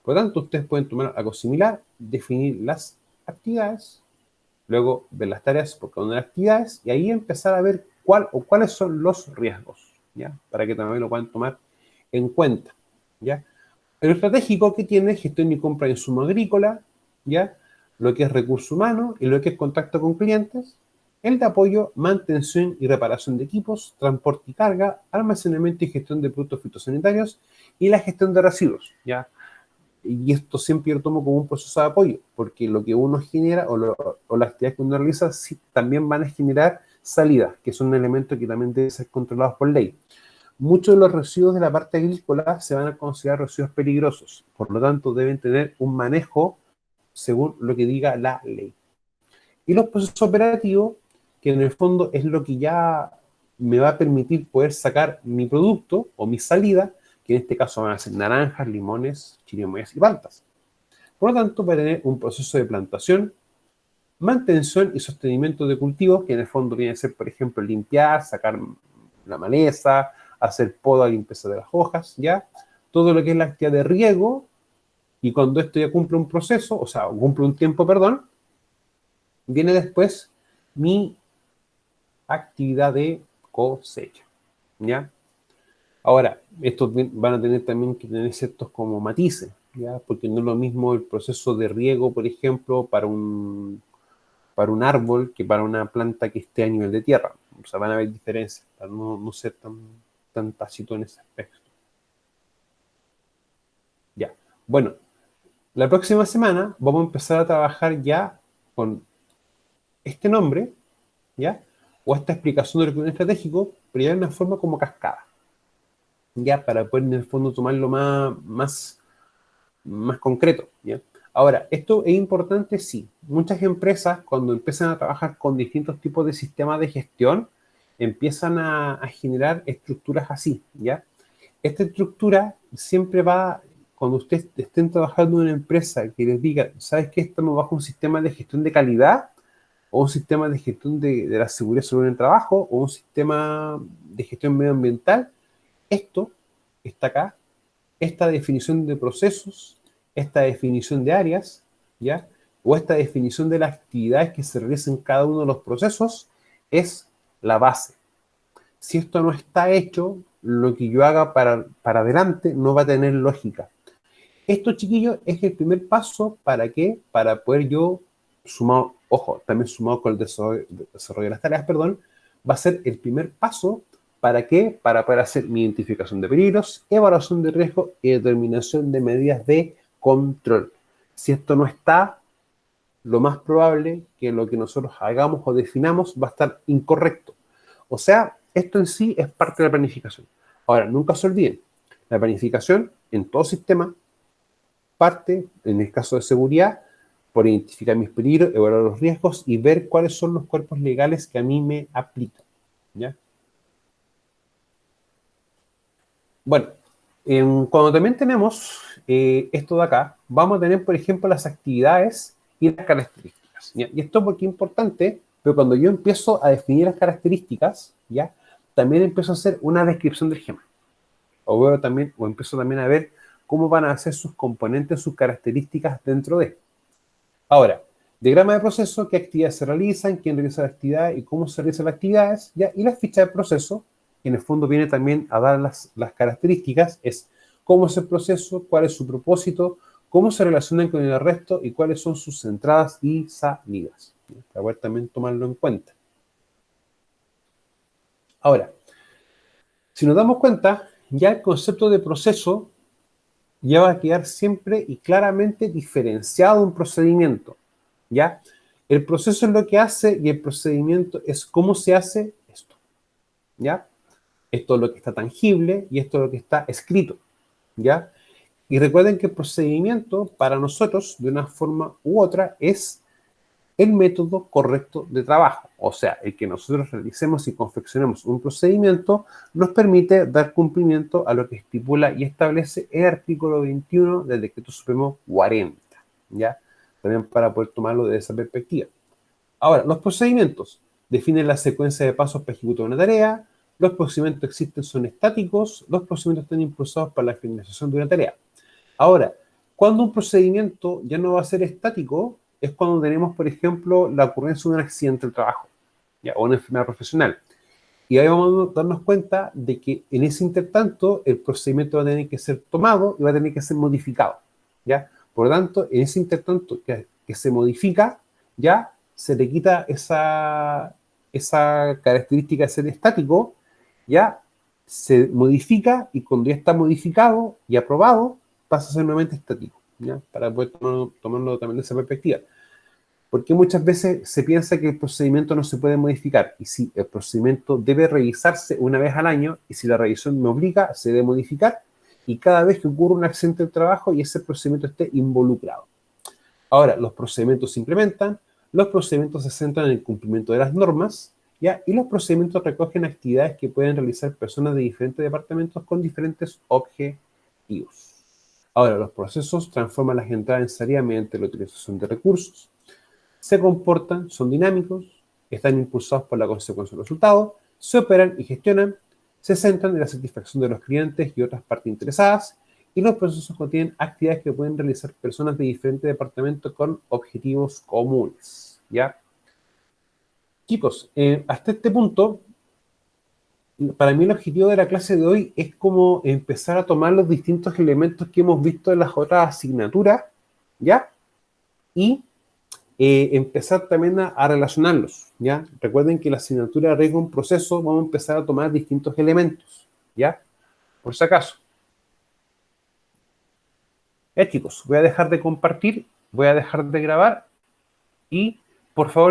S1: Por lo tanto, ustedes pueden tomar algo similar, definir las actividades, luego ver las tareas por cada una de las actividades, y ahí empezar a ver cuáles son los riesgos, ¿ya? Para que también lo puedan tomar en cuenta, ¿ya? El estratégico que tiene gestión y compra de insumo agrícola, ¿ya? Lo que es recurso humano y lo que es contacto con clientes, el de apoyo, mantención y reparación de equipos, transporte y carga, almacenamiento y gestión de productos fitosanitarios y la gestión de residuos, ¿ya? Y esto siempre yo lo tomo como un proceso de apoyo, porque lo que uno genera o las actividades que uno realiza sí, también van a generar salidas, que son elementos que también deben ser controlados por ley. Muchos de los residuos de la parte agrícola se van a considerar residuos peligrosos, por lo tanto deben tener un manejo según lo que diga la ley. Y los procesos operativos, que en el fondo es lo que ya me va a permitir poder sacar mi producto o mi salida, que en este caso van a ser naranjas, limones, chirimoyas y paltas. Por lo tanto, va a tener un proceso de plantación, mantención y sostenimiento de cultivos, que en el fondo viene a ser, por ejemplo, limpiar, sacar la maleza, hacer poda, limpieza de las hojas, ¿ya? Todo lo que es la actividad de riego, y cuando esto ya cumple un proceso, o sea, cumple un tiempo, perdón, viene después mi actividad de cosecha, ¿ya? Ahora, estos van a tener también que tener ciertos como matices, ¿ya? Porque no es lo mismo el proceso de riego, por ejemplo, para un árbol que para una planta que esté a nivel de tierra. O sea, van a haber diferencias, para no ser tan tácito en ese aspecto. Ya, bueno, la próxima semana vamos a empezar a trabajar ya con este nombre, ¿ya? O esta explicación de lo que es un estratégico, pero ya de una forma como cascada, ya, para poder en el fondo tomarlo más concreto, ¿ya? Ahora, esto es importante, sí. Muchas empresas, cuando empiezan a trabajar con distintos tipos de sistemas de gestión, empiezan a generar estructuras así, ¿ya? Esta estructura siempre va, cuando ustedes estén trabajando en una empresa que les diga, ¿sabes qué? Estamos bajo un sistema de gestión de calidad, o un sistema de gestión de la seguridad sobre el trabajo, o un sistema de gestión medioambiental. Esto está acá, esta definición de procesos, esta definición de áreas, ¿ya? O esta definición de las actividades que se realizan en cada uno de los procesos es la base. Si esto no está hecho, lo que yo haga para adelante no va a tener lógica. Esto, chiquillos, es el primer paso. ¿Para qué? Para poder yo, sumado, ojo, también sumado con el desarrollo de las tareas, perdón, va a ser el primer paso. ¿Para qué? Para poder hacer mi identificación de peligros, evaluación de riesgo y determinación de medidas de control. Si esto no está, lo más probable que lo que nosotros hagamos o definamos va a estar incorrecto. O sea, esto en sí es parte de la planificación. Ahora, nunca se olviden, la planificación en todo sistema parte, en el caso de seguridad, por identificar mis peligros, evaluar los riesgos y ver cuáles son los cuerpos legales que a mí me aplican, ¿ya? Bueno, cuando también tenemos esto de acá, vamos a tener, por ejemplo, las actividades y las características, ¿ya? Y esto porque es importante, pero cuando yo empiezo a definir las características, ¿ya? También empiezo a hacer una descripción del gema. O empiezo también a ver cómo van a ser sus componentes, sus características dentro de. Ahora, diagrama de proceso, qué actividades se realizan, quién realiza la actividad y cómo se realizan las actividades, ¿ya? Y la ficha de proceso, que en el fondo viene también a dar las características, es cómo es el proceso, cuál es su propósito, cómo se relacionan con el resto y cuáles son sus entradas y salidas, ¿ya? Para poder también tomarlo en cuenta. Ahora, si nos damos cuenta, ya el concepto de proceso ya va a quedar siempre y claramente diferenciado de un procedimiento, ¿ya? El proceso es lo que hace y el procedimiento es cómo se hace esto, ¿ya? Esto es lo que está tangible y esto es lo que está escrito, ¿ya? Y recuerden que el procedimiento para nosotros, de una forma u otra, es el método correcto de trabajo. O sea, el que nosotros realicemos y confeccionemos un procedimiento nos permite dar cumplimiento a lo que estipula y establece el artículo 21 del Decreto Supremo 40, ¿ya? También para poder tomarlo desde esa perspectiva. Ahora, los procedimientos definen la secuencia de pasos para ejecutar una tarea, los procedimientos que existen son estáticos, los procedimientos están impulsados para la finalización de una tarea. Ahora, cuando un procedimiento ya no va a ser estático, es cuando tenemos, por ejemplo, la ocurrencia de un accidente del trabajo, ¿ya? O una enfermedad profesional. Y ahí vamos a darnos cuenta de que en ese intertanto el procedimiento va a tener que ser tomado y va a tener que ser modificado, ¿ya? Por lo tanto, en ese intertanto que se modifica, ya se le quita esa característica de ser estático, ya se modifica y cuando ya está modificado y aprobado, pasa a ser nuevamente estático, ¿ya? Para poder tomarlo también de esa perspectiva. Porque muchas veces se piensa que el procedimiento no se puede modificar. Y sí, el procedimiento debe revisarse una vez al año y si la revisión me obliga, se debe modificar y cada vez que ocurre un accidente de trabajo y ese procedimiento esté involucrado. Ahora, los procedimientos se implementan, los procedimientos se centran en el cumplimiento de las normas, ¿ya? Y los procedimientos recogen actividades que pueden realizar personas de diferentes departamentos con diferentes objetivos. Ahora, los procesos transforman las entradas en salida mediante la utilización de recursos, se comportan, son dinámicos, están impulsados por la consecuencia del resultado, se operan y gestionan, se centran en la satisfacción de los clientes y otras partes interesadas, y los procesos contienen actividades que pueden realizar personas de diferentes departamentos con objetivos comunes, ¿ya? Chicos, hasta este punto, para mí el objetivo de la clase de hoy es como empezar a tomar los distintos elementos que hemos visto en las otras asignaturas, ¿ya? Y empezar también a relacionarlos, ¿ya? Recuerden que la asignatura de riesgo en proceso vamos a empezar a tomar distintos elementos, ¿ya? Por si acaso. Chicos, voy a dejar de compartir, voy a dejar de grabar y, por favor,